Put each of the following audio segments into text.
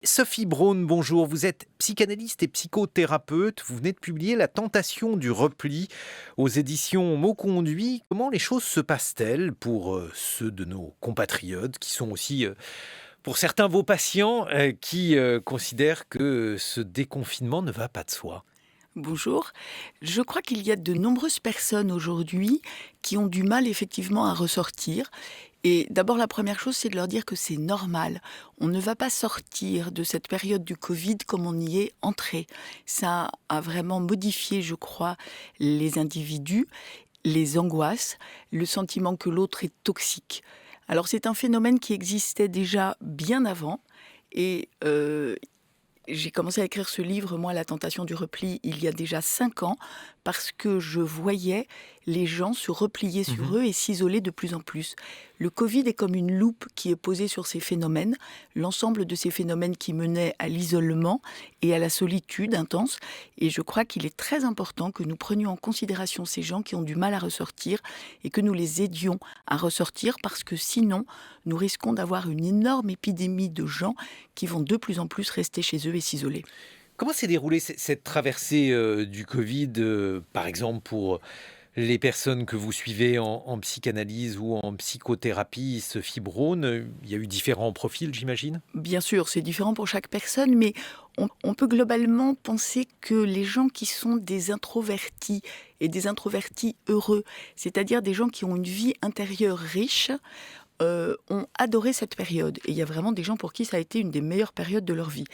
Sophie Braun, bonjour. Vous êtes psychanalyste et psychothérapeute. Vous venez de publier La tentation du repli aux éditions Mots Conduits. Comment les choses se passent-elles pour ceux de nos compatriotes qui sont aussi, pour certains, vos patients qui considèrent que ce déconfinement ne va pas de soi? Bonjour. Je crois qu'il y a de nombreuses personnes aujourd'hui qui ont du mal effectivement à ressortir. Et d'abord, la première chose, c'est de leur dire que c'est normal. On ne va pas sortir de cette période du Covid comme on y est entré. Ça a vraiment modifié, je crois, les individus, les angoisses, le sentiment que l'autre est toxique. Alors c'est un phénomène qui existait déjà bien avant. Et j'ai commencé à écrire ce livre, moi, La tentation du repli, il y a déjà 5 ans, parce que je voyais les gens se replier sur Mhm. eux et s'isoler de plus en plus. Le Covid est comme une loupe qui est posée sur ces phénomènes, l'ensemble de ces phénomènes qui menaient à l'isolement et à la solitude intense. Et je crois qu'il est très important que nous prenions en considération ces gens qui ont du mal à ressortir et que nous les aidions à ressortir, parce que sinon, nous risquons d'avoir une énorme épidémie de gens qui vont de plus en plus rester chez eux et s'isoler. Comment s'est déroulée cette traversée du Covid, par exemple, pour les personnes que vous suivez en psychanalyse ou en psychothérapie, Sophie Braun? Il y a eu différents profils, j'imagine? Bien sûr, c'est différent pour chaque personne, mais on peut globalement penser que les gens qui sont des introvertis et des introvertis heureux, c'est-à-dire des gens qui ont une vie intérieure riche, ont adoré cette période. Et il y a vraiment des gens pour qui ça a été une des meilleures périodes de leur vie.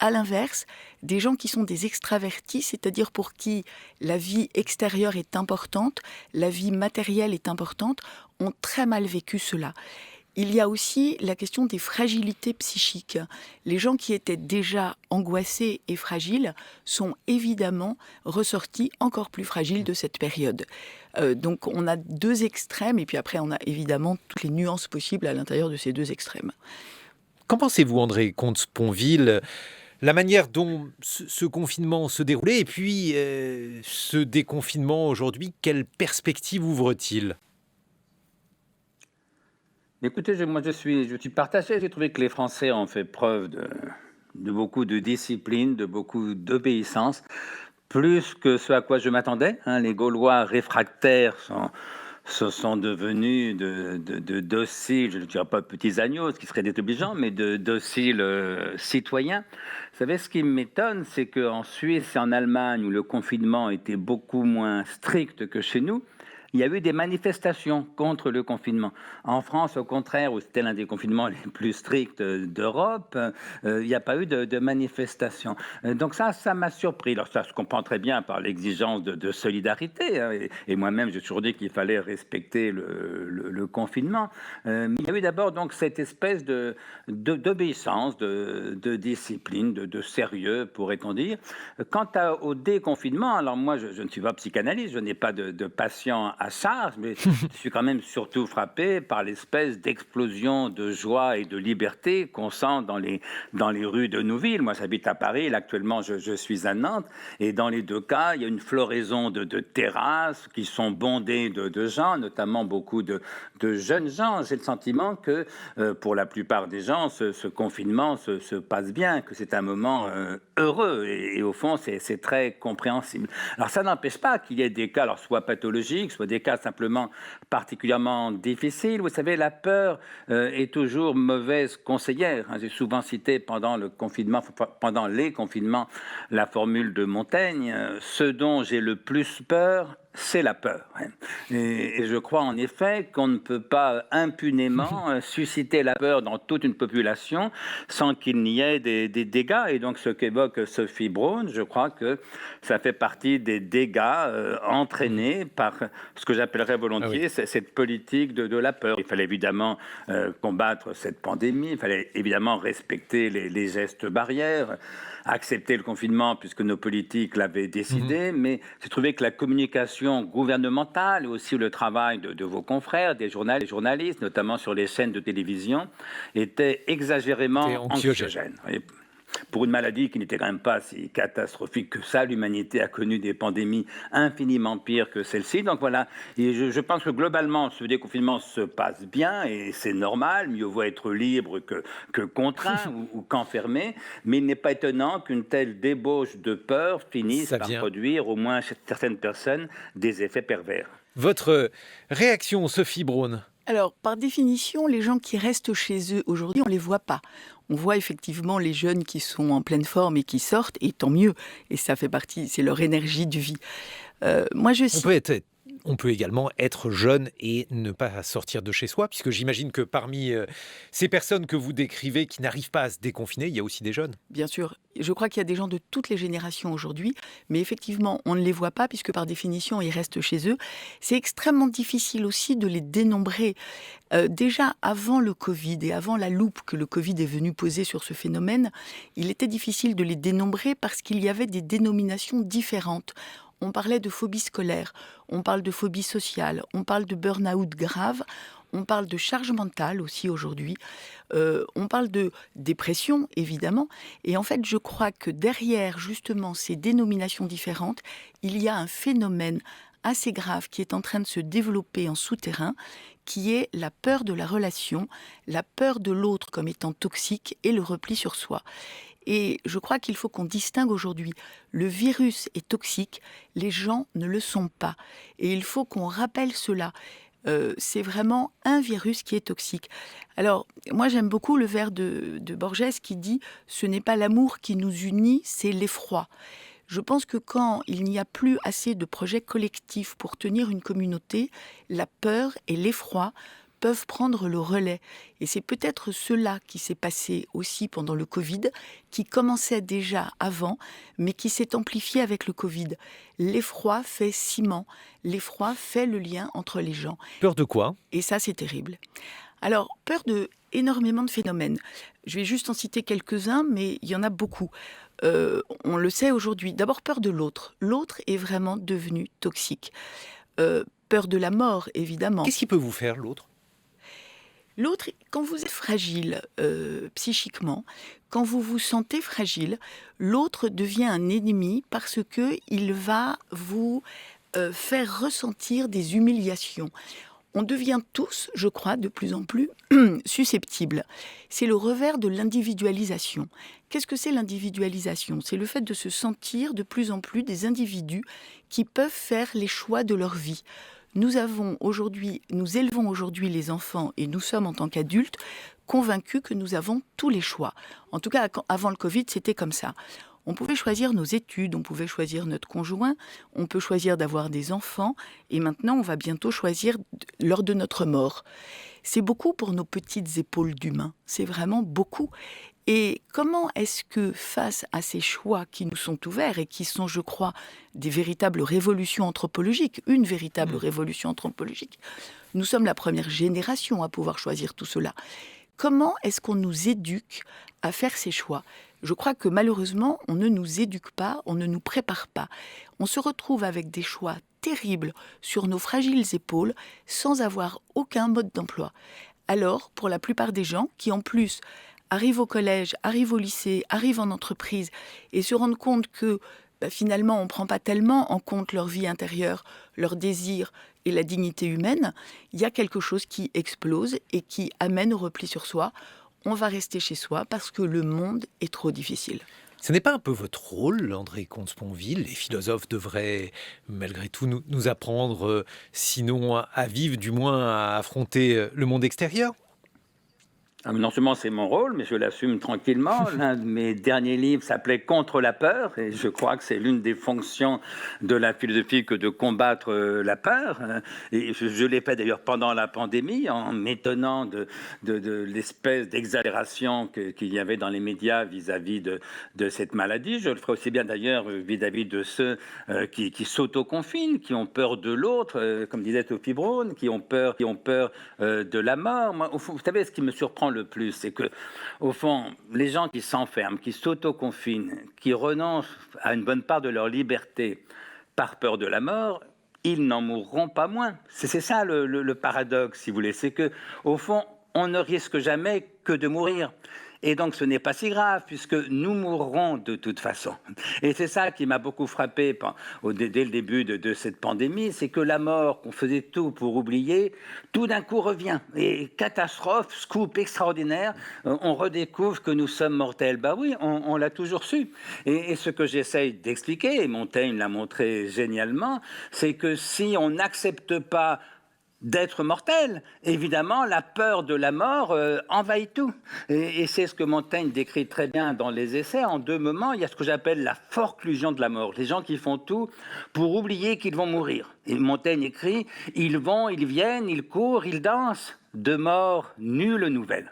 À l'inverse, des gens qui sont des extravertis, c'est-à-dire pour qui la vie extérieure est importante, la vie matérielle est importante, ont très mal vécu cela. Il y a aussi la question des fragilités psychiques. Les gens qui étaient déjà angoissés et fragiles sont évidemment ressortis encore plus fragiles de cette période. Donc on a deux extrêmes et puis après on a évidemment toutes les nuances possibles à l'intérieur de ces deux extrêmes. Qu'en pensez-vous, André Comte-Sponville, la manière dont ce confinement se déroulait et puis ce déconfinement aujourd'hui, quelle perspective ouvre-t-il? Écoutez, moi je suis partagé. J'ai trouvé que les Français ont fait preuve de beaucoup de discipline, de beaucoup d'obéissance, plus que ce à quoi je m'attendais, hein. Les Gaulois réfractaires se sont devenus de dociles, je ne dirais pas petits agneaux, ce qui serait désobligeant, mais de dociles citoyens. Vous savez, ce qui m'étonne, c'est qu'en Suisse et en Allemagne, où le confinement était beaucoup moins strict que chez nous, il y a eu des manifestations contre le confinement. En France, au contraire, où c'était l'un des confinements les plus stricts d'Europe, il n'y a pas eu de manifestation. Donc ça m'a surpris. Alors ça se comprend très bien par l'exigence de solidarité, hein, et moi-même, j'ai toujours dit qu'il fallait respecter le confinement. Mais il y a eu d'abord donc cette espèce d'obéissance, de discipline, de sérieux, pourrait-on dire. Au déconfinement, alors moi, je ne suis pas psychanalyste, je n'ai pas de patient à charge, mais je suis quand même surtout frappé par l'espèce d'explosion de joie et de liberté qu'on sent dans les rues de nos villes. Moi, j'habite à Paris, là, actuellement, je suis à Nantes, et dans les deux cas, il y a une floraison de terrasses qui sont bondées de gens, notamment beaucoup de jeunes gens. J'ai le sentiment que, pour la plupart des gens, ce confinement se passe bien, que c'est un moment heureux, et au fond, c'est très compréhensible. Alors, ça n'empêche pas qu'il y ait des cas, alors soit pathologiques, soit des cas simplement particulièrement difficiles. Vous savez, la peur est toujours mauvaise conseillère, hein. J'ai souvent cité pendant les confinements, la formule de Montaigne, ce dont j'ai le plus peur, c'est la peur, hein. Et je crois en effet qu'on ne peut pas impunément susciter la peur dans toute une population sans qu'il n'y ait des dégâts. Et donc ce qu'évoque Sophie Braun, je crois que ça fait partie des dégâts entraînés par ce que j'appellerais Ah oui. volontiers cette politique de la peur. Il fallait évidemment combattre cette pandémie, il fallait évidemment respecter les gestes barrières, accepter le confinement puisque nos politiques l'avaient Mhm. décidé, mais j'ai trouvé que la communication gouvernementale et aussi le travail de vos confrères, des journalistes, notamment sur les chaînes de télévision, était C'était exagérément anxiogène. anxiogène. Pour une maladie qui n'était quand même pas si catastrophique que ça, l'humanité a connu des pandémies infiniment pires que celle-ci. Donc voilà, et je pense que globalement, ce déconfinement se passe bien et c'est normal. Mieux vaut être libre que contraint ou qu'enfermé. Mais il n'est pas étonnant qu'une telle débauche de peur finisse Ça par vient. produire, au moins chez certaines personnes, des effets pervers. Votre réaction, Sophie Braun? Alors, par définition, les gens qui restent chez eux aujourd'hui, on ne les voit pas. On voit effectivement les jeunes qui sont en pleine forme et qui sortent, et tant mieux. Et ça fait partie, c'est leur énergie de vie. Moi, je On peut on peut également être jeune et ne pas sortir de chez soi, puisque j'imagine que parmi ces personnes que vous décrivez qui n'arrivent pas à se déconfiner, il y a aussi des jeunes. Bien sûr, je crois qu'il y a des gens de toutes les générations aujourd'hui, mais effectivement, on ne les voit pas puisque par définition, ils restent chez eux. C'est extrêmement difficile aussi de les dénombrer. Déjà, avant le Covid et avant la loupe que le Covid est venu poser sur ce phénomène, il était difficile de les dénombrer parce qu'il y avait des dénominations différentes. On parlait de phobie scolaire, on parle de phobie sociale, on parle de burn-out grave, on parle de charge mentale aussi aujourd'hui, on parle de dépression évidemment. Et en fait, je crois que derrière justement ces dénominations différentes, il y a un phénomène assez grave qui est en train de se développer en souterrain, qui est la peur de la relation, la peur de l'autre comme étant toxique et le repli sur soi. Et je crois qu'il faut qu'on distingue aujourd'hui. Le virus est toxique, les gens ne le sont pas. Et il faut qu'on rappelle cela. C'est vraiment un virus qui est toxique. Alors, moi j'aime beaucoup le vers de Borges qui dit « Ce n'est pas l'amour qui nous unit, c'est l'effroi ». Je pense que quand il n'y a plus assez de projets collectifs pour tenir une communauté, la peur et l'effroi peuvent prendre le relais. Et c'est peut-être cela qui s'est passé aussi pendant le Covid, qui commençait déjà avant, mais qui s'est amplifié avec le Covid. L'effroi fait ciment, l'effroi fait le lien entre les gens. Peur de quoi? Et ça, c'est terrible. Alors, peur de énormément de phénomènes. Je vais juste en citer quelques-uns, mais il y en a beaucoup. On le sait aujourd'hui. D'abord, peur de l'autre. L'autre est vraiment devenu toxique. Peur de la mort, évidemment. Qu'est-ce qui peut vous faire, l'autre? L'autre, quand vous êtes fragile psychiquement, quand vous vous sentez fragile, l'autre devient un ennemi parce qu'il va vous faire ressentir des humiliations. On devient tous, je crois, de plus en plus susceptibles. C'est le revers de l'individualisation. Qu'est-ce que c'est l'individualisation? C'est le fait de se sentir de plus en plus des individus qui peuvent faire les choix de leur vie. Nous élevons aujourd'hui les enfants et nous sommes en tant qu'adultes convaincus que nous avons tous les choix. En tout cas, avant le Covid, c'était comme ça. On pouvait choisir nos études, on pouvait choisir notre conjoint, on peut choisir d'avoir des enfants et maintenant on va bientôt choisir lors de notre mort. C'est beaucoup pour nos petites épaules d'humains, c'est vraiment beaucoup. Et comment est-ce que, face à ces choix qui nous sont ouverts et qui sont, je crois, des véritables révolutions anthropologiques, une véritable révolution anthropologique, nous sommes la première génération à pouvoir choisir tout cela. Comment est-ce qu'on nous éduque à faire ces choix? Je crois que malheureusement, on ne nous éduque pas, on ne nous prépare pas. On se retrouve avec des choix terribles sur nos fragiles épaules sans avoir aucun mode d'emploi. Alors, pour la plupart des gens qui, en plus, arrivent au collège, arrivent au lycée, arrivent en entreprise et se rendent compte que finalement on ne prend pas tellement en compte leur vie intérieure, leurs désirs et la dignité humaine, il y a quelque chose qui explose et qui amène au repli sur soi. On va rester chez soi parce que le monde est trop difficile. Ce n'est pas un peu votre rôle, André Comte-Sponville? Les philosophes devraient, malgré tout, nous apprendre, sinon à vivre, du moins à affronter le monde extérieur? Ah, non seulement c'est mon rôle, mais je l'assume tranquillement. L'un de mes derniers livres s'appelait Contre la peur, et je crois que c'est l'une des fonctions de la philosophie que de combattre la peur. Et je l'ai fait d'ailleurs pendant la pandémie, en m'étonnant de l'espèce d'exagération qu'il y avait dans les médias vis-à-vis de cette maladie. Je le ferai aussi bien d'ailleurs vis-à-vis de ceux qui s'autoconfinent, qui ont peur de l'autre, comme disait Sophie Braun, qui ont peur de la mort. Moi, vous savez, ce qui me surprend le plus, c'est que, au fond, les gens qui s'enferment, qui s'autoconfinent, qui renoncent à une bonne part de leur liberté par peur de la mort, ils n'en mourront pas moins. C'est ça le paradoxe, si vous voulez. C'est que, au fond, on ne risque jamais que de mourir. Et donc ce n'est pas si grave puisque nous mourrons de toute façon. Et c'est ça qui m'a beaucoup frappé dès le début de cette pandémie, c'est que la mort qu'on faisait tout pour oublier, tout d'un coup revient. Et catastrophe, scoop extraordinaire, on redécouvre que nous sommes mortels. Bah oui, on l'a toujours su. Et ce que j'essaye d'expliquer, et Montaigne l'a montré génialement, c'est que si on n'accepte pas d'être mortel, évidemment, la peur de la mort envahit tout. Et c'est ce que Montaigne décrit très bien dans les essais. En 2 moments, il y a ce que j'appelle la forclusion de la mort. Les gens qui font tout pour oublier qu'ils vont mourir. Et Montaigne écrit « Ils vont, ils viennent, ils courent, ils dansent. De mort, nulle nouvelle. »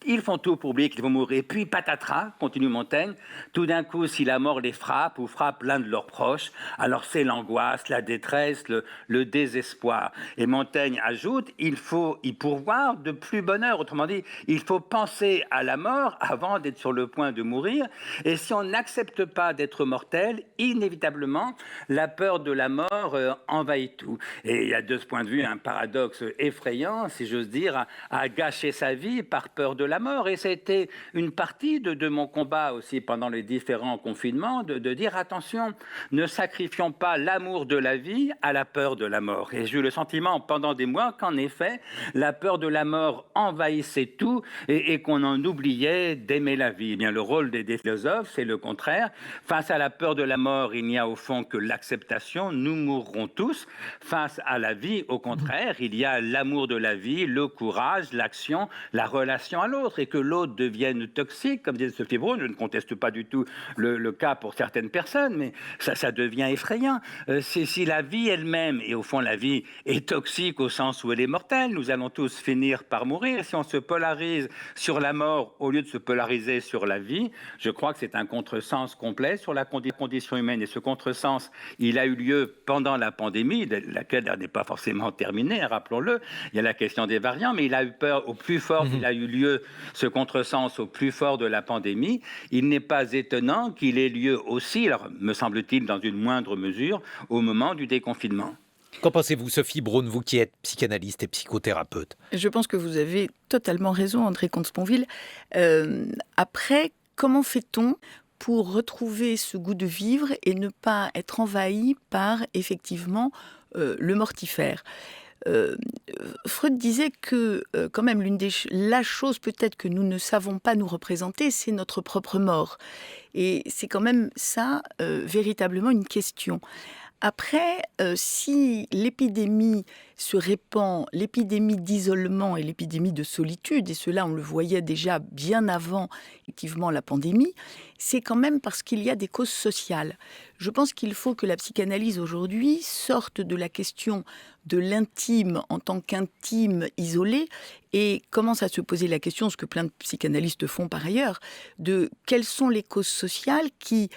Ils font tout pour oublier qu'ils vont mourir. Et puis, patatras, continue Montaigne, tout d'un coup, si la mort les frappe ou frappe l'un de leurs proches, alors c'est l'angoisse, la détresse, le désespoir. Et Montaigne ajoute, il faut y pourvoir de plus bonheur. Autrement dit, il faut penser à la mort avant d'être sur le point de mourir. Et si on n'accepte pas d'être mortel, inévitablement, la peur de la mort envahit tout. Et il y a de ce point de vue un paradoxe effrayant, si j'ose dire, à gâcher sa vie par peur de la mort. Et c'était une partie de mon combat aussi pendant les différents confinements, de dire attention, ne sacrifions pas l'amour de la vie à la peur de la mort. Et j'ai eu le sentiment pendant des mois qu'en effet, la peur de la mort envahissait tout et qu'on en oubliait d'aimer la vie. Eh bien, le rôle des philosophes, c'est le contraire. Face à la peur de la mort, il n'y a au fond que l'acceptation. Nous mourrons tous. Face à la vie, au contraire, il y a l'amour de la vie, le courage, l'action, la relation à l'autre, et que l'autre devienne toxique, comme disait Sophie Braun, je ne conteste pas du tout le cas pour certaines personnes, mais ça devient effrayant. Si la vie elle-même, et au fond la vie est toxique au sens où elle est mortelle, nous allons tous finir par mourir. Si on se polarise sur la mort au lieu de se polariser sur la vie, je crois que c'est un contresens complet sur la condition humaine. Et ce contresens, il a eu lieu pendant la pandémie, laquelle n'est pas forcément terminée, rappelons-le. Il y a la question des variants, mais il a eu peur au plus fort, il a eu lieu, ce contresens, au plus fort de la pandémie. Il n'est pas étonnant qu'il ait lieu aussi, alors, me semble-t-il, dans une moindre mesure, au moment du déconfinement. Qu'en pensez-vous, Sophie Braun, vous qui êtes psychanalyste et psychothérapeute? Je pense que vous avez totalement raison, André Comte-Sponville. Après, comment fait-on pour retrouver ce goût de vivre et ne pas être envahi par, effectivement, le mortifère? Freud disait que, quand même, la chose peut-être que nous ne savons pas nous représenter, c'est notre propre mort. Et c'est quand même ça, véritablement une question. Après, si l'épidémie se répand, l'épidémie d'isolement et l'épidémie de solitude, et cela on le voyait déjà bien avant effectivement la pandémie, c'est quand même parce qu'il y a des causes sociales. Je pense qu'il faut que la psychanalyse aujourd'hui sorte de la question de l'intime en tant qu'intime isolé et commence à se poser la question, ce que plein de psychanalystes font par ailleurs, de quelles sont les causes sociales qui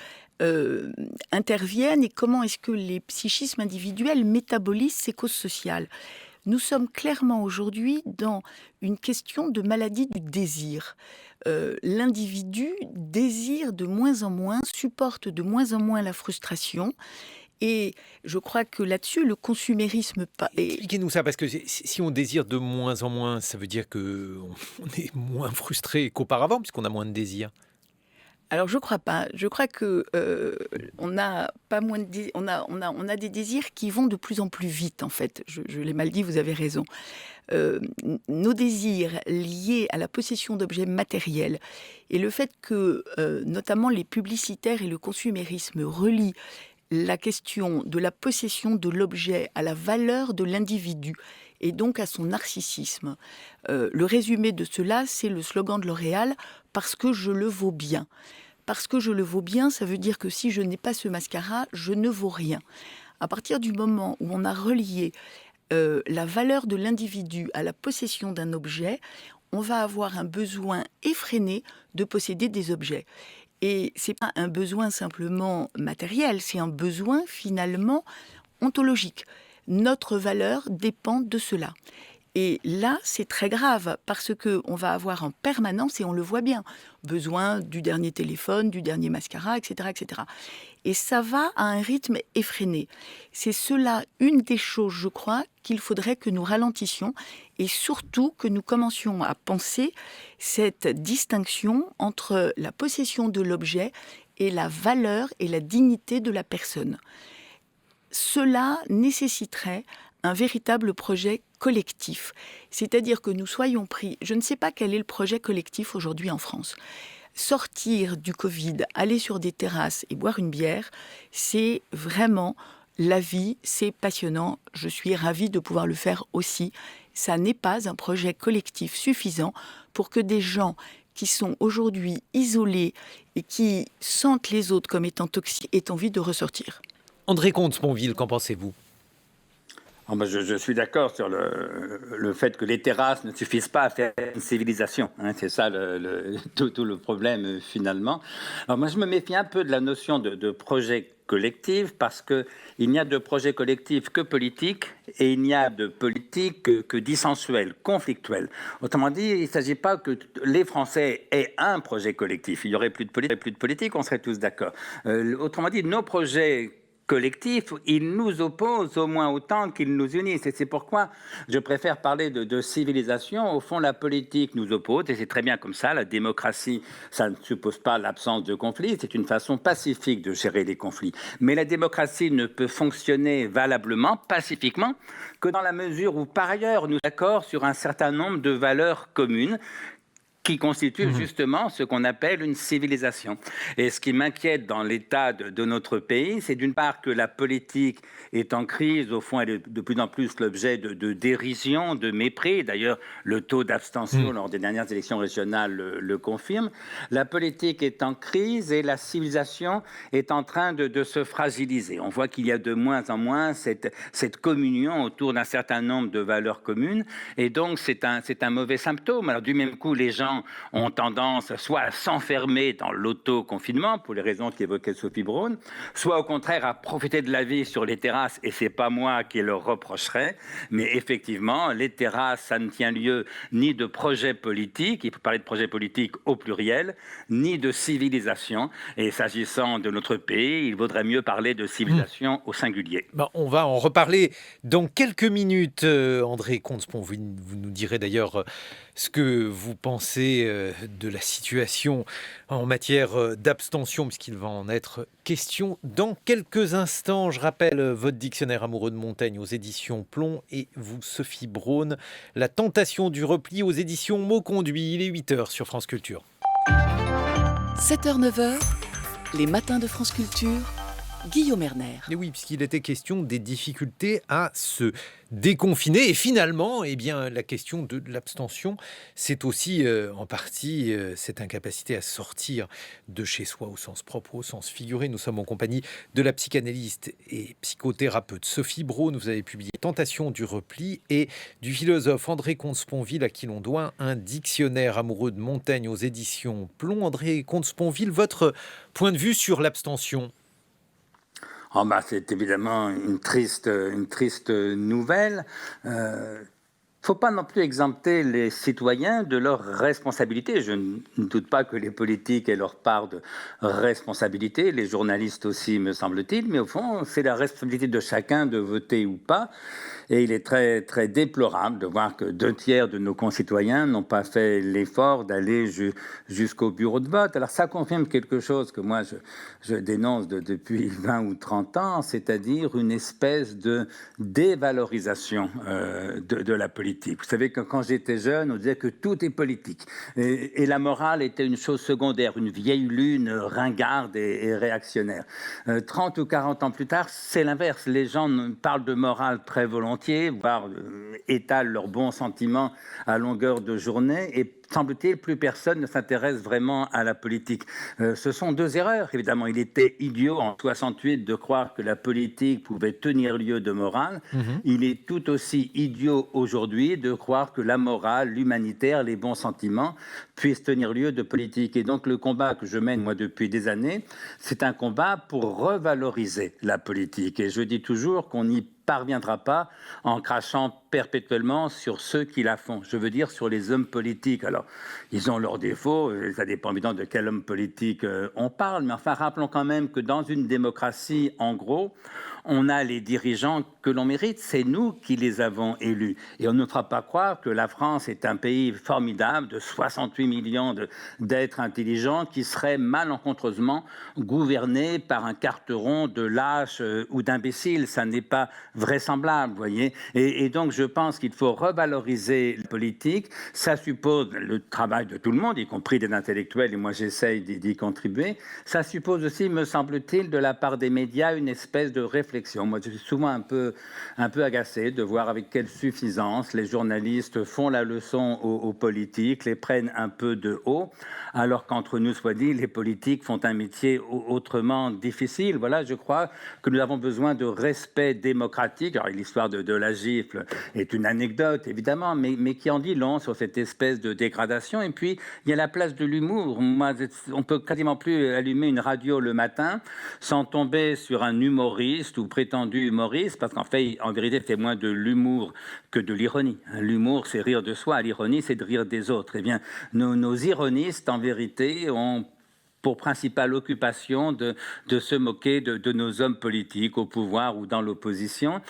interviennent et comment est-ce que les psychismes individuels métabolisent ces causes sociales. Nous sommes clairement aujourd'hui dans une question de maladie du désir. L'individu désire de moins en moins, supporte de moins en moins la frustration. Et je crois que là-dessus, le consumérisme... Expliquez-nous ça, parce que si on désire de moins en moins, ça veut dire qu'on est moins frustré qu'auparavant, puisqu'on a moins de désir. Alors je crois pas. Je crois que on a pas moins de on a des désirs qui vont de plus en plus vite en fait. Je l'ai mal dit, vous avez raison. Nos désirs liés à la possession d'objets matériels et le fait que notamment les publicitaires et le consumérisme relient la question de la possession de l'objet à la valeur de l'individu et donc à son narcissisme. Le résumé de cela, c'est le slogan de L'Oréal « Parce que je le vaux bien ». Parce que je le vaux bien, ça veut dire que si je n'ai pas ce mascara, je ne vaux rien. À partir du moment où on a relié la valeur de l'individu à la possession d'un objet, on va avoir un besoin effréné de posséder des objets. Et ce n'est pas un besoin simplement matériel, c'est un besoin finalement ontologique. Notre valeur dépend de cela. Et là, c'est très grave parce qu'on va avoir en permanence, et on le voit bien, besoin du dernier téléphone, du dernier mascara, etc., etc. Et ça va à un rythme effréné. C'est cela, une des choses, je crois, qu'il faudrait que nous ralentissions et surtout que nous commencions à penser cette distinction entre la possession de l'objet et la valeur et la dignité de la personne. Cela nécessiterait un véritable projet collectif, c'est-à-dire que nous soyons pris, je ne sais pas quel est le projet collectif aujourd'hui en France. Sortir du Covid, aller sur des terrasses et boire une bière, c'est vraiment la vie, c'est passionnant, je suis ravie de pouvoir le faire aussi. Ça n'est pas un projet collectif suffisant pour que des gens qui sont aujourd'hui isolés et qui sentent les autres comme étant toxiques aient envie de ressortir. André Comte-Sponville, qu'en pensez-vous? Je suis d'accord sur le fait que les terrasses ne suffisent pas à faire une civilisation. Hein, c'est ça tout le problème finalement. Alors moi, je me méfie un peu de la notion de projet collectif parce qu'il n'y a de projet collectif que politique et il n'y a de politique que dissensuel, conflictuel. Autrement dit, il ne s'agit pas que les Français aient un projet collectif. Il n'y aurait plus de politique, on serait tous d'accord. Autrement dit, nos projets collectif, il nous oppose au moins autant qu'il nous unit. C'est pourquoi je préfère parler de civilisation. Au fond, la politique nous oppose, et c'est très bien comme ça. La démocratie, ça ne suppose pas l'absence de conflits, c'est une façon pacifique de gérer les conflits. Mais la démocratie ne peut fonctionner valablement, pacifiquement, que dans la mesure où, par ailleurs, nous sommes d'accord sur un certain nombre de valeurs communes qui constitue justement ce qu'on appelle une civilisation. Et ce qui m'inquiète dans l'état de notre pays, c'est d'une part que la politique est en crise, au fond elle est de plus en plus l'objet de dérision, de mépris. D'ailleurs, le taux d'abstention lors des dernières élections régionales le confirme. La politique est en crise et la civilisation est en train de se fragiliser. On voit qu'il y a de moins en moins cette communion autour d'un certain nombre de valeurs communes, et donc c'est un mauvais symptôme. Alors du même coup, les gens ont tendance soit à s'enfermer dans l'auto-confinement, pour les raisons qu'évoquait Sophie Braun, soit au contraire à profiter de la vie sur les terrasses, et c'est pas moi qui le reprocherais, mais effectivement, les terrasses, ça ne tient lieu ni de projet politique, il faut parler de projet politique au pluriel, ni de civilisation, et s'agissant de notre pays, il vaudrait mieux parler de civilisation au singulier. On va en reparler dans quelques minutes. André Comte-Sponville, vous nous direz d'ailleurs ce que vous pensez de la situation en matière d'abstention, puisqu'il va en être question dans quelques instants. Je rappelle votre dictionnaire amoureux de Montaigne aux éditions Plomb, et vous, Sophie Braun, La tentation du repli aux éditions Mauconduit. Il est 8h sur France Culture. 7h-9h, les matins de France Culture. Guillaume Erner. Et oui, puisqu'il était question des difficultés à se déconfiner. Et finalement, la question de l'abstention, c'est aussi en partie cette incapacité à sortir de chez soi au sens propre, au sens figuré. Nous sommes en compagnie de la psychanalyste et psychothérapeute Sophie Braun. Vous avez publié Tentation du repli, et du philosophe André Comte-Sponville, à qui l'on doit un dictionnaire amoureux de Montaigne aux éditions Plomb. André Comte-Sponville, votre point de vue sur l'abstention? C'est évidemment une triste nouvelle. Faut pas non plus exempter les citoyens de leurs responsabilités. Je ne doute pas que les politiques aient leur part de responsabilité, les journalistes aussi, me semble-t-il, mais au fond, c'est la responsabilité de chacun de voter ou pas. Et il est très, très déplorable de voir que 2/3 de nos concitoyens n'ont pas fait l'effort d'aller jusqu'au bureau de vote. Alors ça confirme quelque chose que moi je dénonce depuis 20 ou 30 ans, c'est-à-dire une espèce de dévalorisation de la politique. Vous savez que quand j'étais jeune, on disait que tout est politique. Et la morale était une chose secondaire, une vieille lune ringarde et réactionnaire. 30 ou 40 ans plus tard, c'est l'inverse. Les gens parlent de morale très volontiers, voire étalent leurs bons sentiments à longueur de journée, et semble-t-il, plus personne ne s'intéresse vraiment à la politique. Ce sont deux erreurs, évidemment. Il était idiot en 68 de croire que la politique pouvait tenir lieu de morale. Il est tout aussi idiot aujourd'hui de croire que la morale, l'humanitaire, les bons sentiments puisse tenir lieu de politique. Et donc le combat que je mène moi depuis des années, c'est un combat pour revaloriser la politique. Et je dis toujours qu'on n'y parviendra pas en crachant perpétuellement sur ceux qui la font. Je veux dire sur les hommes politiques. Alors, ils ont leurs défauts, ça dépend évidemment de quel homme politique on parle, mais enfin, rappelons quand même que dans une démocratie, en gros, on a les dirigeants que l'on mérite, c'est nous qui les avons élus. Et on ne fera pas croire que la France est un pays formidable de 68 millions d'êtres intelligents qui seraient malencontreusement gouvernés par un carteron de lâches ou d'imbéciles. Ça n'est pas vraisemblable, vous voyez. Et donc, je pense qu'il faut revaloriser la politique. Ça suppose le travail de tout le monde, y compris des intellectuels, et moi j'essaye d'y contribuer. Ça suppose aussi, me semble-t-il, de la part des médias, une espèce de réflexion. Moi, je suis souvent un peu agacé de voir avec quelle suffisance les journalistes font la leçon aux politiques, les prennent un peu de haut, alors qu'entre nous soit dit, les politiques font un métier autrement difficile. Voilà, je crois que nous avons besoin de respect démocratique. Alors, l'histoire de la gifle est une anecdote, évidemment, mais qui en dit long sur cette espèce de dégradation. Et puis, il y a la place de l'humour. Moi, on peut quasiment plus allumer une radio le matin sans tomber sur un humoriste ou prétendu humoriste, parce qu'en fait, en vérité, c'est moins de l'humour que de l'ironie. L'humour, c'est rire de soi. L'ironie, c'est de rire des autres. Eh bien, nos ironistes, en vérité, ont pour principale occupation de se moquer de nos hommes politiques au pouvoir ou dans l'opposition.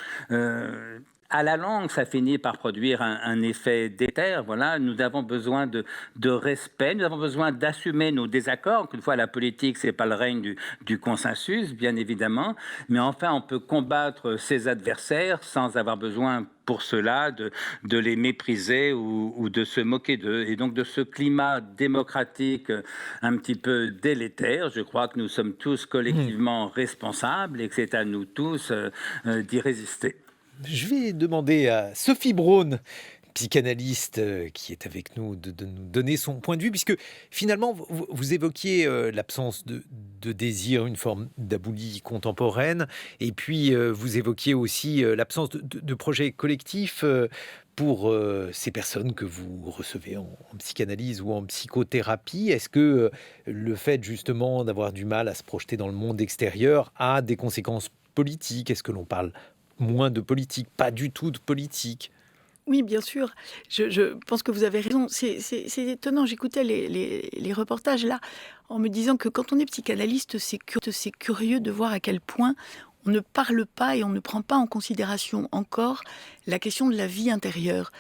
À la longue, ça finit par produire un effet délétère. Voilà, nous avons besoin de respect, nous avons besoin d'assumer nos désaccords. Une fois, la politique, c'est pas le règne du consensus, bien évidemment, mais enfin, on peut combattre ses adversaires sans avoir besoin pour cela de les mépriser ou de se moquer d'eux. Et donc de ce climat démocratique un petit peu délétère, je crois que nous sommes tous collectivement responsables et que c'est à nous tous d'y résister. Je vais demander à Sophie Braun, psychanalyste qui est avec nous, de nous donner son point de vue, puisque finalement, vous évoquiez l'absence de désir, une forme d'aboulie contemporaine, et puis vous évoquiez aussi l'absence de projet collectif pour ces personnes que vous recevez en psychanalyse ou en psychothérapie. Est-ce que le fait justement d'avoir du mal à se projeter dans le monde extérieur a des conséquences politiques? Est-ce que l'on parle moins de politique, pas du tout de politique? Oui, bien sûr. Je pense que vous avez raison. C'est étonnant. J'écoutais les reportages là en me disant que quand on est psychanalyste, c'est curieux de voir à quel point on ne parle pas et on ne prend pas en considération encore la question de la vie intérieure.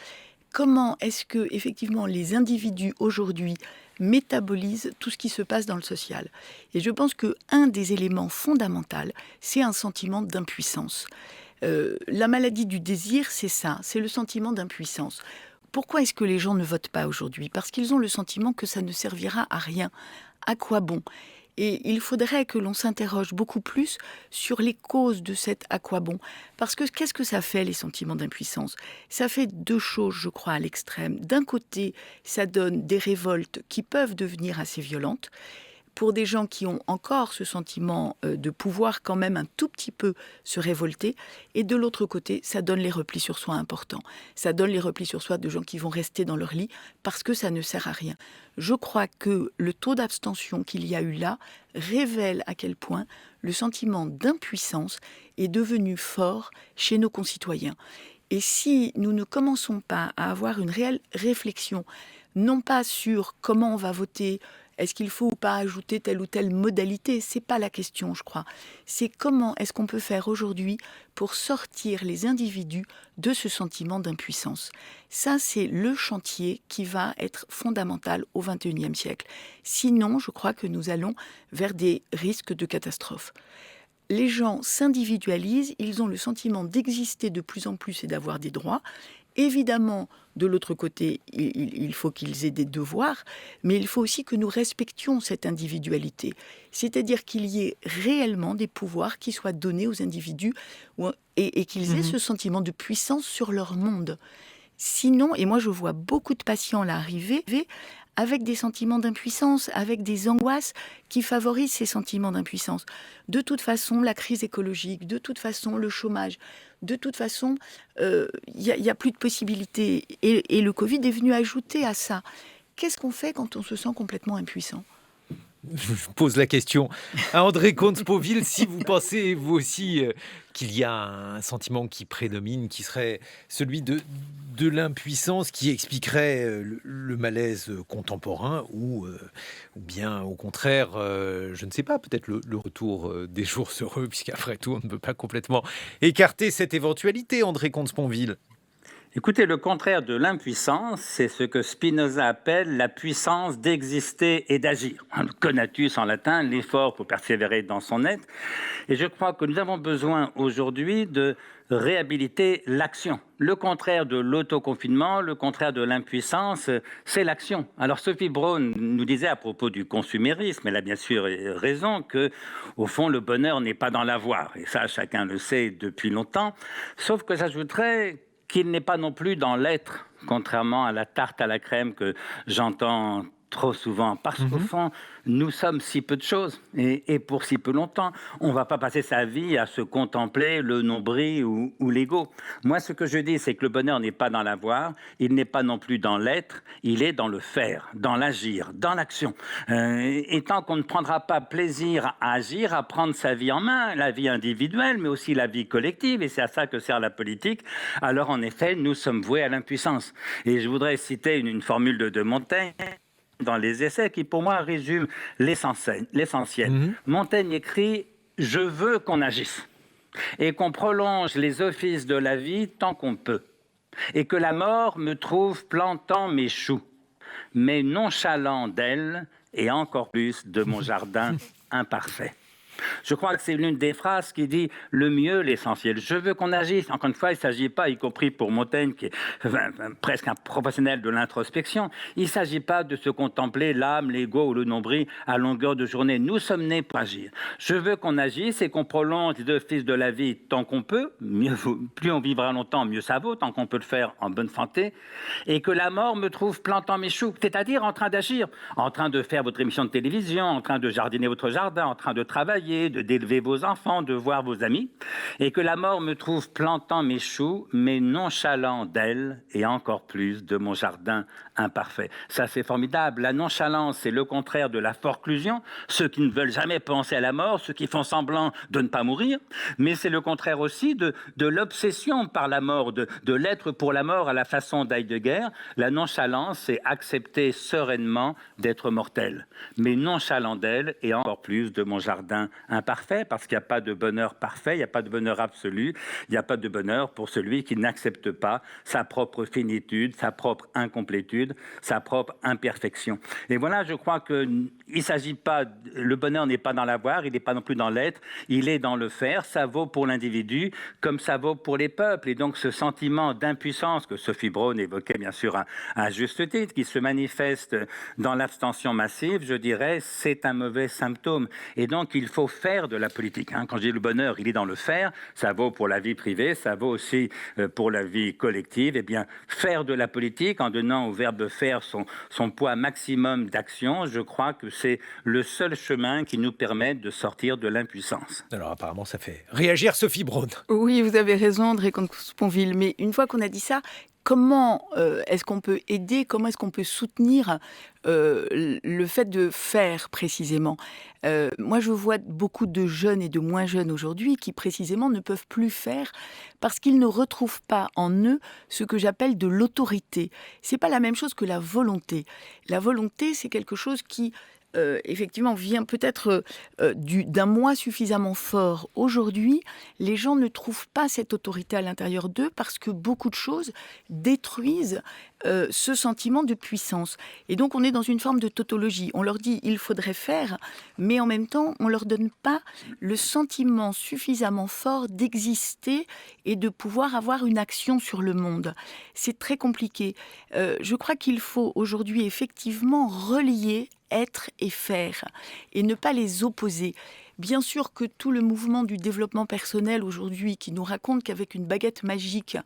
Comment est-ce que effectivement les individus aujourd'hui métabolisent tout ce qui se passe dans le social? Et je pense que un des éléments fondamentaux, c'est un sentiment d'impuissance. La maladie du désir, c'est ça, c'est le sentiment d'impuissance. Pourquoi est-ce que les gens ne votent pas aujourd'hui? Parce qu'ils ont le sentiment que ça ne servira à rien. À quoi bon? Et il faudrait que l'on s'interroge beaucoup plus sur les causes de cet à quoi bon. Parce que qu'est-ce que ça fait, les sentiments d'impuissance? Ça fait deux choses, je crois, à l'extrême. D'un côté, ça donne des révoltes qui peuvent devenir assez violentes. Pour des gens qui ont encore ce sentiment de pouvoir quand même un tout petit peu se révolter. Et de l'autre côté, ça donne les replis sur soi importants. Ça donne les replis sur soi de gens qui vont rester dans leur lit parce que ça ne sert à rien. Je crois que le taux d'abstention qu'il y a eu là révèle à quel point le sentiment d'impuissance est devenu fort chez nos concitoyens. Et si nous ne commençons pas à avoir une réelle réflexion, non pas sur comment on va voter, est-ce qu'il faut ou pas ajouter telle ou telle modalité? C'est pas la question, je crois. C'est comment est-ce qu'on peut faire aujourd'hui pour sortir les individus de ce sentiment d'impuissance. Ça, c'est le chantier qui va être fondamental au XXIe siècle. Sinon, je crois que nous allons vers des risques de catastrophe. Les gens s'individualisent, ils ont le sentiment d'exister de plus en plus et d'avoir des droits. Évidemment, de l'autre côté, il faut qu'ils aient des devoirs, mais il faut aussi que nous respections cette individualité. C'est-à-dire qu'il y ait réellement des pouvoirs qui soient donnés aux individus et qu'ils aient ce sentiment de puissance sur leur monde. Sinon, et moi je vois beaucoup de patients là arriver avec des sentiments d'impuissance, avec des angoisses qui favorisent ces sentiments d'impuissance. De toute façon, la crise écologique, de toute façon, le chômage, de toute façon, il y a plus de possibilités. Et le Covid est venu ajouter à ça. qu'est-ce qu'on fait quand on se sent complètement impuissant ? Je pose la question à André Comte-Sponville, si vous pensez, vous aussi, qu'il y a un sentiment qui prédomine, qui serait celui de l'impuissance, qui expliquerait le malaise contemporain, ou bien au contraire, je ne sais pas, peut-être le retour des jours heureux, puisqu'après tout, on ne peut pas complètement écarter cette éventualité, André Comte-Sponville. Écoutez, le contraire de l'impuissance, c'est ce que Spinoza appelle la puissance d'exister et d'agir. Conatus en latin, l'effort pour persévérer dans son être. Et je crois que nous avons besoin aujourd'hui de réhabiliter l'action. Le contraire de l'autoconfinement, le contraire de l'impuissance, c'est l'action. Alors Sophie Braun nous disait à propos du consumérisme, elle a bien sûr raison, que au fond le bonheur n'est pas dans l'avoir. Et ça, chacun le sait depuis longtemps. Sauf que j'ajouterais qu'il n'est pas non plus dans l'être, contrairement à la tarte à la crème que j'entends trop souvent. Parce qu'au fond, nous sommes si peu de choses, et pour si peu longtemps. On ne va pas passer sa vie à se contempler le nombril ou l'ego. Moi, ce que je dis, c'est que le bonheur n'est pas dans l'avoir, il n'est pas non plus dans l'être, il est dans le faire, dans l'agir, dans l'action. Et tant qu'on ne prendra pas plaisir à agir, à prendre sa vie en main, la vie individuelle, mais aussi la vie collective, et c'est à ça que sert la politique, alors en effet, nous sommes voués à l'impuissance. Et je voudrais citer une formule de Montaigne, dans les essais, qui pour moi résume l'essentiel. Montaigne écrit « Je veux qu'on agisse et qu'on prolonge les offices de la vie tant qu'on peut, et que la mort me trouve plantant mes choux, mais nonchalant d'elle et encore plus de mon jardin imparfait ». Je crois que c'est l'une des phrases qui dit le mieux l'essentiel. Je veux qu'on agisse. Encore une fois, il ne s'agit pas, y compris pour Montaigne, qui est presque un professionnel de l'introspection, il ne s'agit pas de se contempler l'âme, l'ego ou le nombril à longueur de journée. Nous sommes nés pour agir. Je veux qu'on agisse et qu'on prolonge les offices de la vie tant qu'on peut. Plus on vivra longtemps, mieux ça vaut, tant qu'on peut le faire en bonne santé. Et que la mort me trouve plantant mes choux, c'est-à-dire en train d'agir, en train de faire votre émission de télévision, en train de jardiner votre jardin, en train de travailler, d'élever vos enfants, de voir vos amis, et que la mort me trouve plantant mes choux, mais nonchalant d'elle, et encore plus de mon jardin imparfait. Ça, c'est formidable. La nonchalance, c'est le contraire de la forclusion, ceux qui ne veulent jamais penser à la mort, ceux qui font semblant de ne pas mourir, mais c'est le contraire aussi de l'obsession par la mort, de l'être pour la mort à la façon d'Heidegger. La nonchalance, c'est accepter sereinement d'être mortel, mais nonchalant d'elle, et encore plus de mon jardin imparfait, parce qu'il n'y a pas de bonheur parfait, il n'y a pas de bonheur absolu, il n'y a pas de bonheur pour celui qui n'accepte pas sa propre finitude, sa propre incomplétude, sa propre imperfection. Et voilà, je crois qu'il ne s'agit pas, le bonheur n'est pas dans l'avoir, il n'est pas non plus dans l'être, il est dans le faire. Ça vaut pour l'individu comme ça vaut pour les peuples. Et donc ce sentiment d'impuissance que Sophie Braun évoquait bien sûr à juste titre, qui se manifeste dans l'abstention massive, je dirais, c'est un mauvais symptôme. Et donc il faut faire de la politique. Quand je dis le bonheur, il est dans le faire. Ça vaut pour la vie privée, ça vaut aussi pour la vie collective. Eh bien, faire de la politique en donnant au verbe faire son poids maximum d'action, je crois que c'est le seul chemin qui nous permet de sortir de l'impuissance. Alors apparemment, ça fait réagir Sophie Braun. Oui, vous avez raison, André Comte-Sponville. Mais une fois qu'on a dit ça, comment est-ce qu'on peut aider, comment est-ce qu'on peut soutenir le fait de faire précisément ? Moi, je vois beaucoup de jeunes et de moins jeunes aujourd'hui qui précisément ne peuvent plus faire parce qu'ils ne retrouvent pas en eux ce que j'appelle de l'autorité. C'est pas la même chose que la volonté. La volonté, c'est quelque chose qui effectivement vient peut-être d'un moi suffisamment fort. Aujourd'hui, les gens ne trouvent pas cette autorité à l'intérieur d'eux parce que beaucoup de choses détruisent ce sentiment de puissance. Et donc on est dans une forme de tautologie. On leur dit il faudrait faire, mais en même temps on leur donne pas le sentiment suffisamment fort d'exister et de pouvoir avoir une action sur le monde. C'est très compliqué. Je crois qu'il faut aujourd'hui effectivement relier être et faire, et ne pas les opposer. Bien sûr que tout le mouvement du développement personnel aujourd'hui qui nous raconte qu'avec une baguette magique,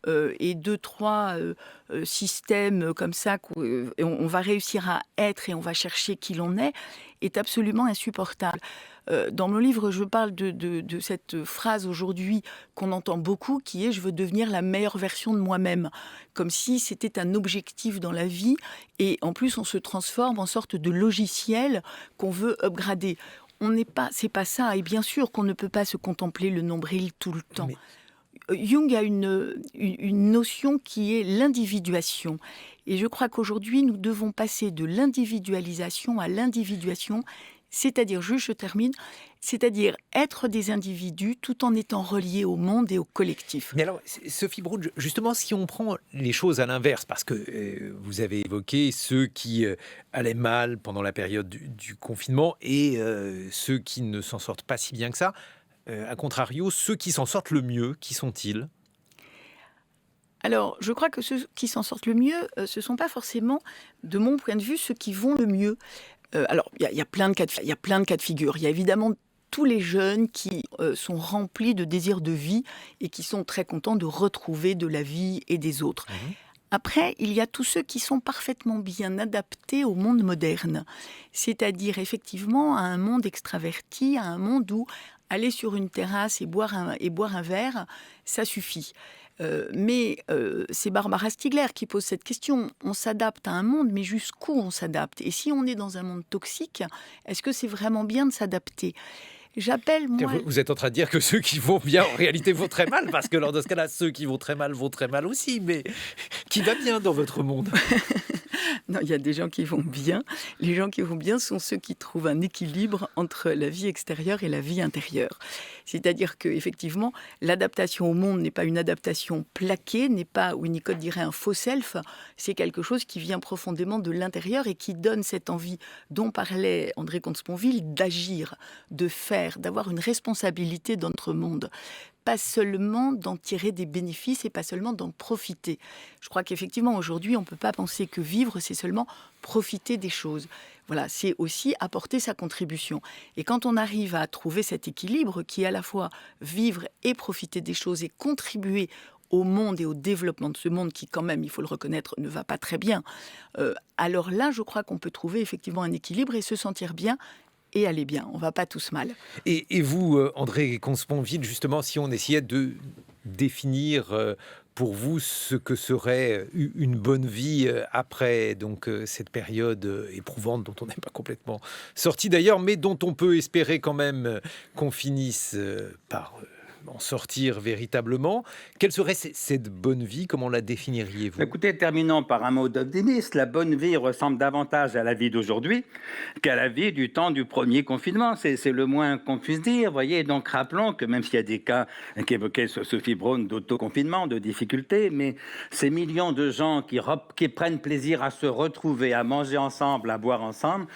et 2-3 systèmes comme ça, et on va réussir à être et on va chercher qui l'on est absolument insupportable. Dans mon livre, je parle de cette phrase aujourd'hui qu'on entend beaucoup, qui est « je veux devenir la meilleure version de moi-même », comme si c'était un objectif dans la vie, et en plus on se transforme en sorte de logiciel qu'on veut upgrader. C'est pas ça, et bien sûr qu'on ne peut pas se contempler le nombril tout le temps. Jung a une notion qui est l'individuation. Et je crois qu'aujourd'hui, nous devons passer de l'individualisation à l'individuation, c'est-à-dire, je termine, c'est-à-dire être des individus tout en étant reliés au monde et au collectif. Mais alors, Sophie Broun, justement, si on prend les choses à l'inverse, parce que vous avez évoqué ceux qui allaient mal pendant la période du confinement et ceux qui ne s'en sortent pas si bien que ça, à contrario, ceux qui s'en sortent le mieux, qui sont-ils ? Alors, je crois que ceux qui s'en sortent le mieux, ce ne sont pas forcément, de mon point de vue, ceux qui vont le mieux. Alors, il y a plein de cas de figure. Il y a évidemment tous les jeunes qui sont remplis de désir de vie et qui sont très contents de retrouver de la vie et des autres. Après, il y a tous ceux qui sont parfaitement bien adaptés au monde moderne, c'est-à-dire effectivement à un monde extraverti, à un monde où aller sur une terrasse et boire un verre, ça suffit. Mais c'est Barbara Stiegler qui pose cette question. On s'adapte à un monde, mais jusqu'où on s'adapte ? Et si on est dans un monde toxique, est-ce que c'est vraiment bien de s'adapter ? Vous êtes en train de dire que ceux qui vont bien, en réalité, vont très mal, parce que lors de ce cas-là, ceux qui vont très mal aussi. Mais qui va bien dans votre monde ? Non, il y a des gens qui vont bien. Les gens qui vont bien sont ceux qui trouvent un équilibre entre la vie extérieure et la vie intérieure. C'est-à-dire qu'effectivement, l'adaptation au monde n'est pas une adaptation plaquée, n'est pas, Winnicott dirait, un faux self. C'est quelque chose qui vient profondément de l'intérieur et qui donne cette envie dont parlait André Comte-Sponville d'agir, de faire, d'avoir une responsabilité dans notre monde. Pas seulement d'en tirer des bénéfices et pas seulement d'en profiter. Je crois qu'effectivement, aujourd'hui, on ne peut pas penser que vivre, c'est seulement profiter des choses. Voilà, c'est aussi apporter sa contribution. Et quand on arrive à trouver cet équilibre qui est à la fois vivre et profiter des choses et contribuer au monde et au développement de ce monde qui, quand même, il faut le reconnaître, ne va pas très bien, alors là, je crois qu'on peut trouver effectivement un équilibre et se sentir bien et aller bien. On ne va pas tous mal. Et vous, André Comte-Sponville, justement, si on essayait de définir pour vous ce que serait une bonne vie après cette période éprouvante dont on n'est pas complètement sorti d'ailleurs, mais dont on peut espérer quand même qu'on finisse par en sortir véritablement. Quelle serait cette bonne vie ? Comment la définiriez-vous ? Écoutez, terminons par un mot d'optimiste. La bonne vie ressemble davantage à la vie d'aujourd'hui qu'à la vie du temps du premier confinement. C'est le moins qu'on puisse dire. Voyez, donc rappelons que même s'il y a des cas qu'évoquait Sophie Broun d'autoconfinement, de difficultés, mais ces millions de gens qui prennent plaisir à se retrouver, à manger ensemble, à boire ensemble,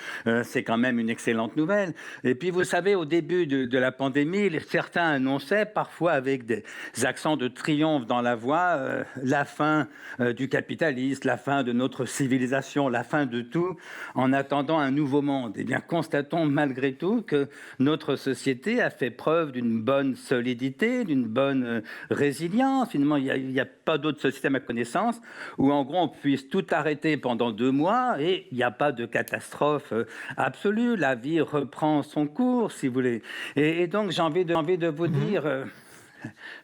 c'est quand même une excellente nouvelle. Et puis vous savez, au début de la pandémie, certains annonçaient parfois avec des accents de triomphe dans la voix, la fin du capitalisme, la fin de notre civilisation, la fin de tout, en attendant un nouveau monde. Eh bien, constatons malgré tout que notre société a fait preuve d'une bonne solidité, d'une bonne résilience. Finalement, il n'y a pas d'autre société à ma connaissance où, en gros, on puisse tout arrêter pendant 2 mois et il n'y a pas de catastrophe absolue. La vie reprend son cours, si vous voulez. Et donc, j'ai envie de vous dire...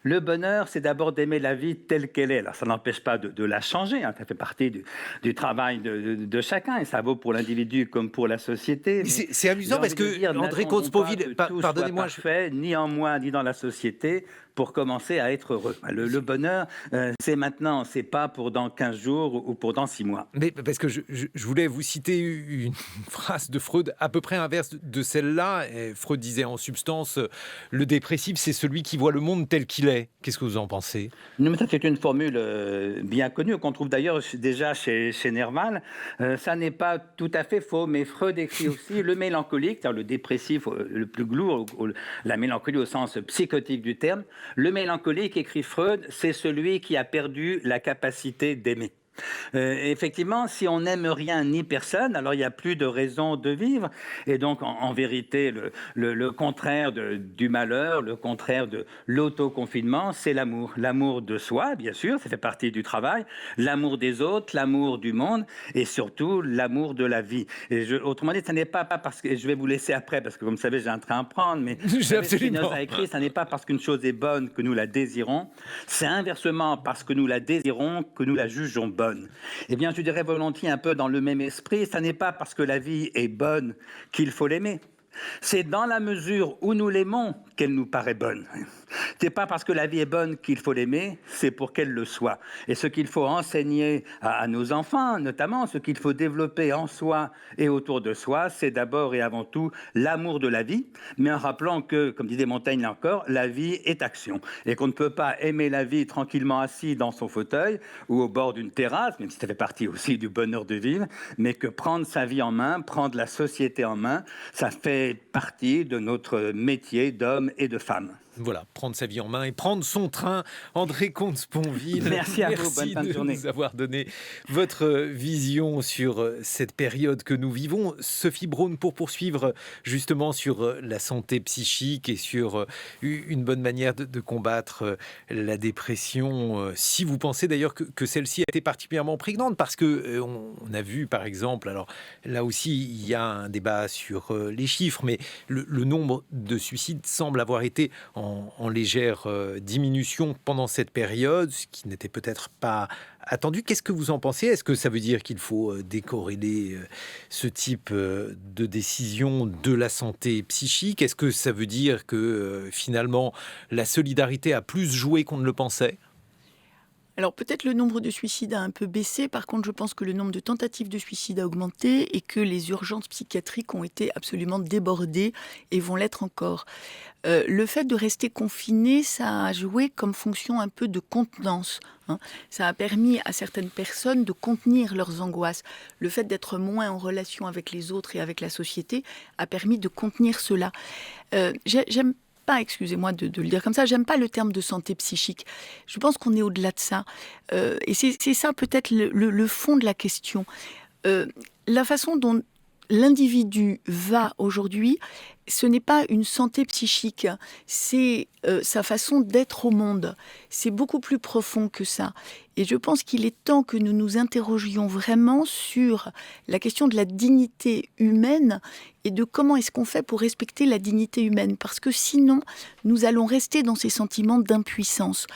Le bonheur, c'est d'abord d'aimer la vie telle qu'elle est. Alors, ça n'empêche pas de la changer, hein. Ça fait partie du travail de chacun, et ça vaut pour l'individu comme pour la société. C'est amusant parce que André Comte-Sponville, pardonnez-moi, ni en moi ni dans la société, pour commencer à être heureux. Le bonheur, c'est maintenant, c'est pas pour dans 15 jours ou pour dans 6 mois. Mais parce que je voulais vous citer une phrase de Freud à peu près inverse de celle-là. Et Freud disait en substance, le dépressif, c'est celui qui voit le monde tel qu'il est. Qu'est-ce que vous en pensez ? Non, mais ça, c'est une formule bien connue, qu'on trouve d'ailleurs déjà chez Nerval. Ça n'est pas tout à fait faux, mais Freud écrit aussi le mélancolique, c'est-à-dire le dépressif le plus lourd, la mélancolie au sens psychotique du terme. Le mélancolique, écrit Freud, c'est celui qui a perdu la capacité d'aimer. Effectivement, si on n'aime rien ni personne, alors il n'y a plus de raison de vivre. Et donc, en vérité, le contraire du malheur, le contraire de l'autoconfinement, c'est l'amour. L'amour de soi, bien sûr, ça fait partie du travail. L'amour des autres, l'amour du monde et surtout l'amour de la vie. Autrement dit, ce n'est pas parce que... Je vais vous laisser après parce que, comme vous savez, j'ai un train à prendre. Mais Spinoza a écrit, ce n'est pas parce qu'une chose est bonne que nous la désirons. C'est inversement parce que nous la désirons que nous la jugeons bonne. Eh bien, je dirais volontiers un peu dans le même esprit, ça n'est pas parce que la vie est bonne qu'il faut l'aimer. C'est dans la mesure où nous l'aimons qu'elle nous paraît bonne. C'est pas parce que la vie est bonne qu'il faut l'aimer, c'est pour qu'elle le soit. Et ce qu'il faut enseigner à nos enfants, notamment, ce qu'il faut développer en soi et autour de soi, c'est d'abord et avant tout l'amour de la vie, mais en rappelant que, comme disait Montaigne là encore, la vie est action. Et qu'on ne peut pas aimer la vie tranquillement assis dans son fauteuil ou au bord d'une terrasse, même si ça fait partie aussi du bonheur de vivre, mais que prendre sa vie en main, prendre la société en main, ça fait partie de notre métier d'homme et de femme. Voilà, prendre sa vie en main et prendre son train. André Comte-Sponville, merci à vous, bonne fin de journée. Merci de nous avoir donné votre vision sur cette période que nous vivons. Sophie Braun, pour poursuivre justement sur la santé psychique et sur une bonne manière de combattre la dépression, si vous pensez d'ailleurs que celle-ci a été particulièrement prégnante, parce que on a vu par exemple, alors là aussi il y a un débat sur les chiffres, mais le nombre de suicides semble avoir été en légère diminution pendant cette période, ce qui n'était peut-être pas attendu. Qu'est-ce que vous en pensez ? Est-ce que ça veut dire qu'il faut décorréler ce type de décision de la santé psychique ? Est-ce que ça veut dire que finalement la solidarité a plus joué qu'on ne le pensait ? Alors peut-être le nombre de suicides a un peu baissé, par contre je pense que le nombre de tentatives de suicide a augmenté et que les urgences psychiatriques ont été absolument débordées et vont l'être encore. Le fait de rester confiné, ça a joué comme fonction un peu de contenance. Ça a permis à certaines personnes de contenir leurs angoisses. Le fait d'être moins en relation avec les autres et avec la société a permis de contenir cela. J'aime pas, excusez-moi de le dire comme ça, j'aime pas le terme de santé psychique. Je pense qu'on est au-delà de ça. Et c'est ça peut-être le fond de la question. La façon dont l'individu va aujourd'hui, ce n'est pas une santé psychique, c'est sa façon d'être au monde. C'est beaucoup plus profond que ça. Et je pense qu'il est temps que nous nous interrogions vraiment sur la question de la dignité humaine et de comment est-ce qu'on fait pour respecter la dignité humaine. Parce que sinon, nous allons rester dans ces sentiments d'impuissance.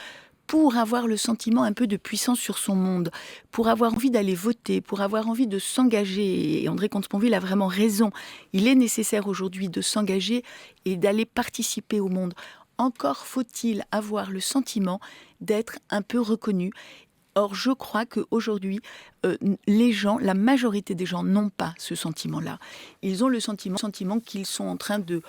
Pour avoir le sentiment un peu de puissance sur son monde, pour avoir envie d'aller voter, pour avoir envie de s'engager. Et André Comte-Sponville a vraiment raison. Il est nécessaire aujourd'hui de s'engager et d'aller participer au monde. Encore faut-il avoir le sentiment d'être un peu reconnu. Or, je crois qu'aujourd'hui, les gens, la majorité des gens n'ont pas ce sentiment-là. Ils ont le sentiment qu'ils sont en train de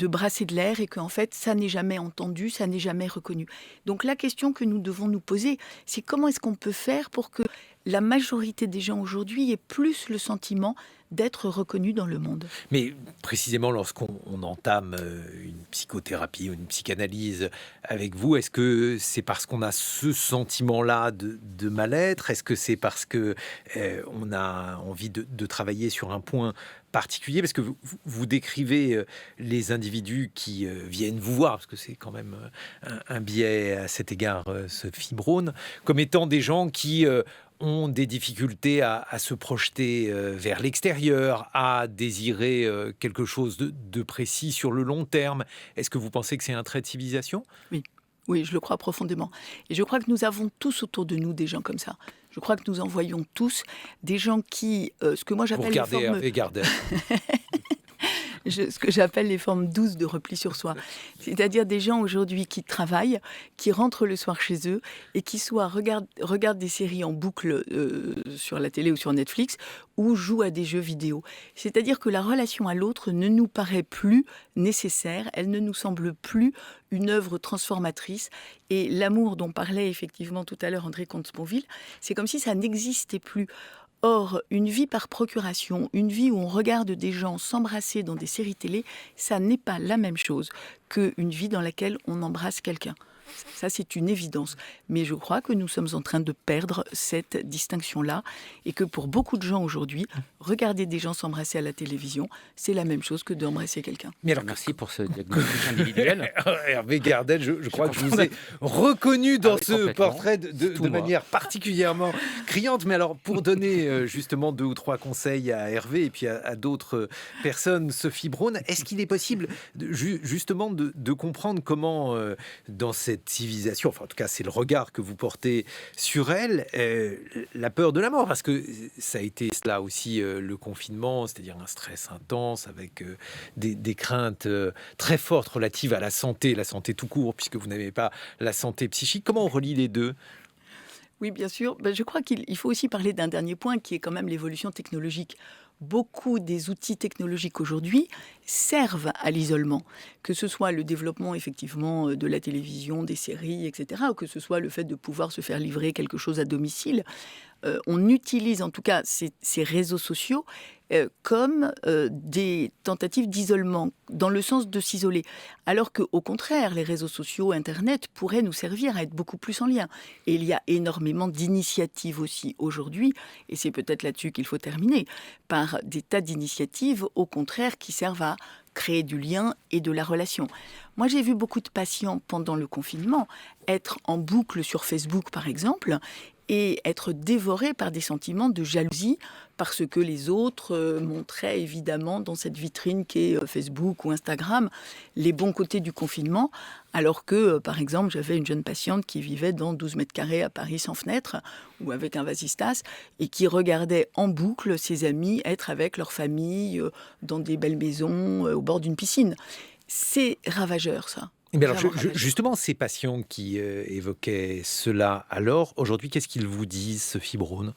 brasser de l'air et qu'en fait, ça n'est jamais entendu, ça n'est jamais reconnu. Donc la question que nous devons nous poser, c'est comment est-ce qu'on peut faire pour que la majorité des gens aujourd'hui aient plus le sentiment d'être reconnus dans le monde. Mais précisément lorsqu'on entame une psychothérapie ou une psychanalyse avec vous, est-ce que c'est parce qu'on a ce sentiment-là de mal-être ? Est-ce que c'est parce que on a envie de travailler sur un point particulier ? Parce que vous décrivez les individus qui viennent vous voir, parce que c'est quand même un biais à cet égard, Sophie Braun, comme étant des gens qui ont des difficultés à se projeter vers l'extérieur, à désirer quelque chose de précis sur le long terme. Est-ce que vous pensez que c'est un trait de civilisation ? Oui, je le crois profondément. Et je crois que nous avons tous autour de nous des gens comme ça. Je crois que nous en voyons tous des gens qui, ce que moi j'appelle les formes... ce que j'appelle les formes douces de repli sur soi. C'est-à-dire des gens aujourd'hui qui travaillent, qui rentrent le soir chez eux et qui soit regardent des séries en boucle sur la télé ou sur Netflix ou jouent à des jeux vidéo. C'est-à-dire que la relation à l'autre ne nous paraît plus nécessaire, elle ne nous semble plus une œuvre transformatrice. Et l'amour dont parlait effectivement tout à l'heure André Comte-Sponville, c'est comme si ça n'existait plus. Or, une vie par procuration, une vie où on regarde des gens s'embrasser dans des séries télé, ça n'est pas la même chose qu'une vie dans laquelle on embrasse quelqu'un. Ça, c'est une évidence. Mais je crois que nous sommes en train de perdre cette distinction-là et que pour beaucoup de gens aujourd'hui, regarder des gens s'embrasser à la télévision, c'est la même chose que d'embrasser quelqu'un. Mais alors, Merci pour ce diagnostic individuel. Hervé Gardel, je crois que je vous comprends. ai reconnu dans oui, ce complètement. portrait C'est tout de moi. manière particulièrement criante. Mais alors, pour donner justement 2 ou 3 conseils à Hervé et puis à d'autres personnes, Sophie Braun, est-ce qu'il est possible justement de comprendre comment, dans cette civilisation, enfin en tout cas c'est le regard que vous portez sur elle, la peur de la mort, parce que ça a été cela aussi le confinement, c'est-à-dire un stress intense avec des craintes très fortes relatives à la santé tout court, puisque vous n'avez pas la santé psychique. Comment on relie les deux? Oui, bien sûr. Ben, je crois qu'il faut aussi parler d'un dernier point qui est quand même l'évolution technologique. Beaucoup des outils technologiques aujourd'hui servent à l'isolement, que ce soit le développement effectivement de la télévision, des séries, etc., ou que ce soit le fait de pouvoir se faire livrer quelque chose à domicile. On utilise en tout cas ces réseaux sociaux comme des tentatives d'isolement, dans le sens de s'isoler. Alors qu'au contraire, les réseaux sociaux, Internet, pourraient nous servir à être beaucoup plus en lien. Et il y a énormément d'initiatives aussi aujourd'hui, et c'est peut-être là-dessus qu'il faut terminer, par des tas d'initiatives, au contraire, qui servent à créer du lien et de la relation. Moi, j'ai vu beaucoup de patients pendant le confinement être en boucle sur Facebook, par exemple, et être dévorés par des sentiments de jalousie parce que les autres montraient évidemment dans cette vitrine qu'est Facebook ou Instagram les bons côtés du confinement, alors que, par exemple, j'avais une jeune patiente qui vivait dans 12 mètres carrés à Paris sans fenêtre ou avec un vasistas et qui regardait en boucle ses amis être avec leur famille dans des belles maisons au bord d'une piscine. C'est ravageur, ça. Mais alors, Vraiment ravageur. justement, ces patients qui évoquaient cela, alors, aujourd'hui, qu'est-ce qu'ils vous disent, Sophie Braun?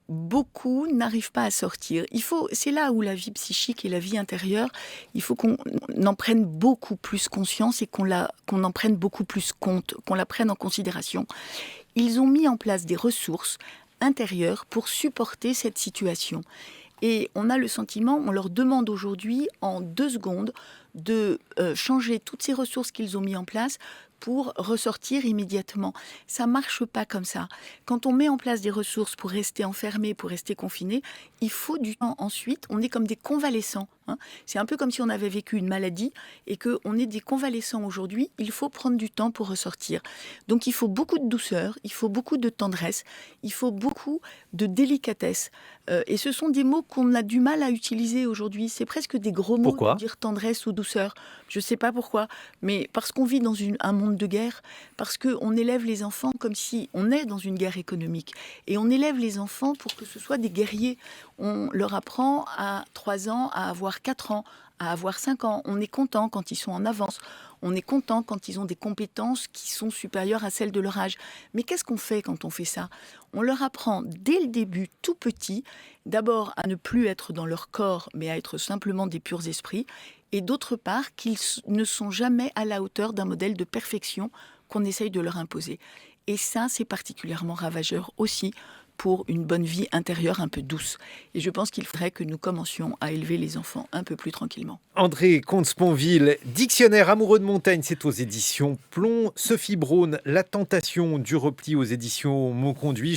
Beaucoup n'arrivent pas à sortir. C'est là où la vie psychique et la vie intérieure, il faut qu'on en prenne beaucoup plus conscience et qu'on en prenne beaucoup plus compte, qu'on la prenne en considération. Ils ont mis en place des ressources intérieures pour supporter cette situation. Et on a le sentiment, on leur demande aujourd'hui en 2 secondes de changer toutes ces ressources qu'ils ont mis en place pour ressortir immédiatement. Ça marche pas comme ça. Quand on met en place des ressources pour rester enfermé, pour rester confiné, il faut du temps ensuite. On est comme des convalescents. C'est un peu comme si on avait vécu une maladie et qu'on est des convalescents aujourd'hui. Il faut prendre du temps pour ressortir. Donc il faut beaucoup de douceur, il faut beaucoup de tendresse, il faut beaucoup de délicatesse. Et ce sont des mots qu'on a du mal à utiliser aujourd'hui. C'est presque des gros mots. Pourquoi ? De dire tendresse ou douceur. Je ne sais pas pourquoi, mais parce qu'on vit dans un monde de guerre, parce qu'on élève les enfants comme si on est dans une guerre économique. Et on élève les enfants pour que ce soit des guerriers. On leur apprend à 3 ans à avoir 4 ans, à avoir 5 ans. On est content quand ils sont en avance. On est content quand ils ont des compétences qui sont supérieures à celles de leur âge. Mais qu'est-ce qu'on fait quand on fait ça ? On leur apprend dès le début, tout petit, d'abord à ne plus être dans leur corps, mais à être simplement des purs esprits, et d'autre part qu'ils ne sont jamais à la hauteur d'un modèle de perfection qu'on essaye de leur imposer. Et ça, c'est particulièrement ravageur aussi pour une bonne vie intérieure un peu douce. Et je pense qu'il faudrait que nous commencions à élever les enfants un peu plus tranquillement. André Comte-Sponville, Dictionnaire amoureux de montagne, c'est aux éditions Plomb. Sophie Braun, La tentation du repli aux éditions Mot Conduit.